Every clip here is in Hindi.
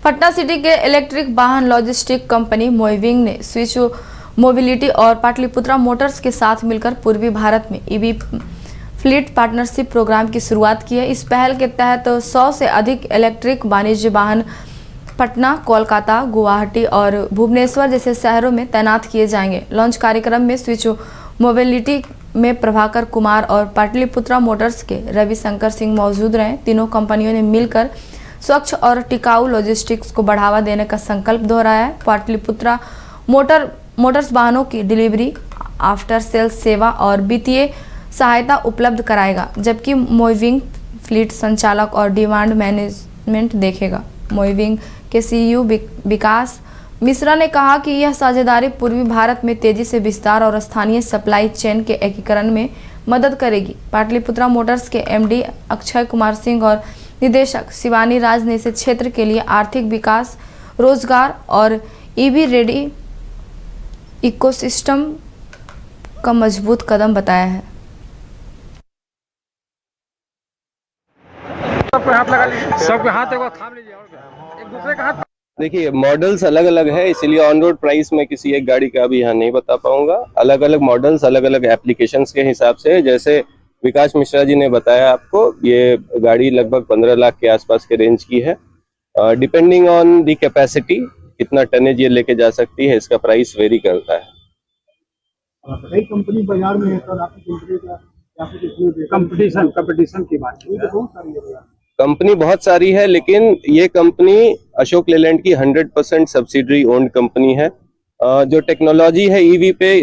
पटना सिटी के इलेक्ट्रिक वाहन लॉजिस्टिक कंपनी मोइविंग ने स्विच मोबिलिटी और पाटलिपुत्रा मोटर्स के साथ मिलकर पूर्वी भारत में ईवी फ्लीट पार्टनरशिप प्रोग्राम की शुरुआत की है। इस पहल के तहत 100 से अधिक इलेक्ट्रिक वाणिज्य वाहन पटना, कोलकाता, गुवाहाटी और भुवनेश्वर जैसे शहरों में तैनात किए जाएंगे। लॉन्च कार्यक्रम में स्विच मोबिलिटी में प्रभाकर कुमार और पाटलिपुत्रा मोटर्स के रविशंकर सिंह मौजूद रहे। तीनों कंपनियों ने मिलकर स्वच्छ और टिकाऊ लॉजिस्टिक्स को बढ़ावा देने का संकल्प दोहराया है। पाटलिपुत्रा मोटर्स वाहनों की डिलीवरी, आफ्टर सेल्स सेवा और वित्तीय सहायता उपलब्ध कराएगा, जबकि मोइविंग फ्लीट संचालक और डिमांड मैनेजमेंट देखेगा। मोइविंग के सीईओ विकास मिश्रा ने कहा कि यह साझेदारी पूर्वी भारत में तेजी से विस्तार और स्थानीय सप्लाई चेन के एकीकरण में मदद करेगी। पाटलिपुत्रा मोटर्स के एमडी अक्षय कुमार सिंह और निदेशक शिवानी राज ने इसे क्षेत्र के लिए आर्थिक विकास, रोजगार और ईवी रेडी इकोसिस्टम का मजबूत कदम बताया है। सबके हाथ एक बार थाम लीजिए और क्या? एक दूसरे का हाथ। देखिए, मॉडल्स अलग अलग है, इसीलिए ऑन रोड प्राइस में किसी एक गाड़ी का भी यहाँ नहीं बता पाऊंगा। अलग अलग मॉडल्स अलग अलग एप्लीकेशंस के हिसाब से, जैसे विकास मिश्रा जी ने बताया आपको, ये गाड़ी लगभग 15 लाख के आसपास के रेंज की है। डिपेंडिंग ऑन दी कैपेसिटी, कितना टनेज ये लेके जा सकती है, इसका प्राइस वेरी करता है। कई कंपनी बाजार में है सर, आपकी कंपनी का कंपटीशन की बात की तो बहुत सारी है। कंपनी बहुत सारी है, लेकिन ये कंपनी अशोक लेलैंड की 100% सब्सिडरी ओन्ड कंपनी है। जो टेक्नोलॉजी है ईवी पे,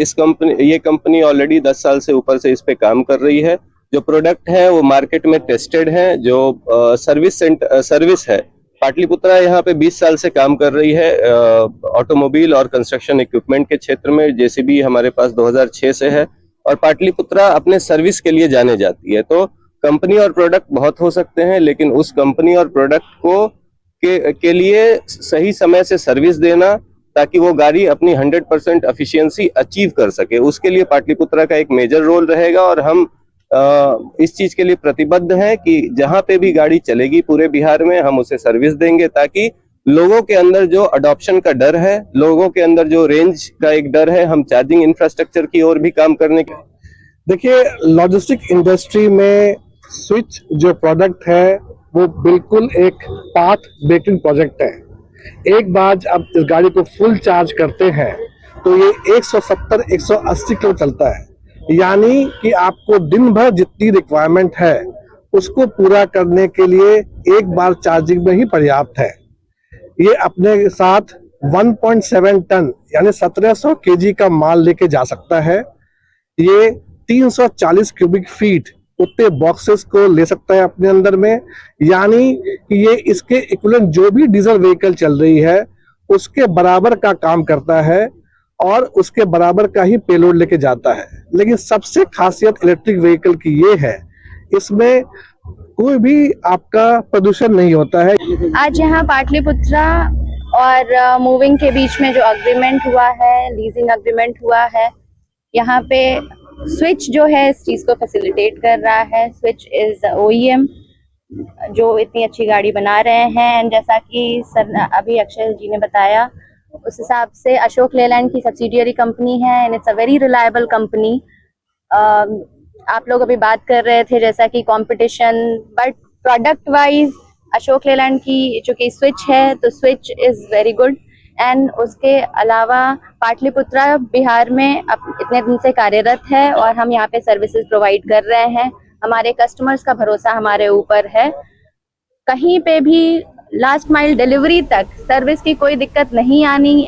ये कंपनी ऑलरेडी 10 साल से ऊपर से इस पे काम कर रही है। जो प्रोडक्ट है वो मार्केट में टेस्टेड है। जो सर्विस है, पाटलिपुत्रा यहाँ पे 20 साल से काम कर रही है ऑटोमोबाइल और कंस्ट्रक्शन इक्विपमेंट के क्षेत्र में। जेसीबी हमारे पास 2006 से है और पाटलिपुत्रा अपने सर्विस के लिए जाने जाती है। तो कंपनी और प्रोडक्ट बहुत हो सकते हैं, लेकिन उस कंपनी और प्रोडक्ट को के लिए सही समय से सर्विस देना, ताकि वो गाड़ी अपनी 100% एफिशिएंसी अचीव कर सके, उसके लिए पाटलिपुत्रा का एक मेजर रोल रहेगा। और हम इस चीज के लिए प्रतिबद्ध हैं कि जहां पे भी गाड़ी चलेगी पूरे बिहार में, हम उसे सर्विस देंगे, ताकि लोगों के अंदर जो अडॉप्शन का डर है, लोगों के अंदर जो रेंज का एक डर है, हम चार्जिंग इंफ्रास्ट्रक्चर की ओर भी काम करने के। देखिए, लॉजिस्टिक इंडस्ट्री में स्विच जो प्रोडक्ट है वो बिल्कुल एक पाथ ब्रेकिंग प्रोजेक्ट है। एक बार आप इस गाड़ी को फुल चार्ज करते हैं तो ये 170-180 किलो चलता है, यानी कि आपको दिन भर जितनी रिक्वायरमेंट है उसको पूरा करने के लिए एक बार चार्जिंग में ही पर्याप्त है। ये अपने साथ 1.7 टन यानी 1700 केजी का माल लेके जा सकता है। ये 340 क्यूबिक फीट उतने बॉक्सेस को ले सकता है अपने अंदर में, यानी कि ये इसके इक्विवेलेंट जो भी डीजल व्हीकल चल रही है उसके बराबर का काम करता है और उसके बराबर का ही पेलोड लेके जाता है। लेकिन सबसे खासियत इलेक्ट्रिक व्हीकल की ये है, इसमें कोई भी आपका प्रदूषण नहीं होता है। आज यहाँ पाटलिपुत्रा और मूविंग के बीच में जो अग्रीमेंट हुआ है, लीजिंग अग्रीमेंट हुआ है, यहाँ पे स्विच जो है इस चीज को फैसिलिटेट कर रहा है। स्विच इज OEM जो इतनी अच्छी गाड़ी बना रहे हैं। जैसा कि सर अभी अक्षय जी ने बताया, उस हिसाब से अशोक लेलैंड की सब्सिडियरी कंपनी है and it's a very reliable company. आप लोग अभी बात कर रहे थे जैसा कि competition, but product wise Ashok Leyland की जो कि स्विच है, तो switch is very good. And उसके अलावा पाटलिपुत्रा बिहार में इतने दिन से कार्यरत है और हम यहाँ पे सर्विसेज प्रोवाइड कर रहे हैं। हमारे कस्टमर्स का भरोसा हमारे ऊपर है। कहीं पे भी लास्ट माइल डिलीवरी तक सर्विस की कोई दिक्कत नहीं आनी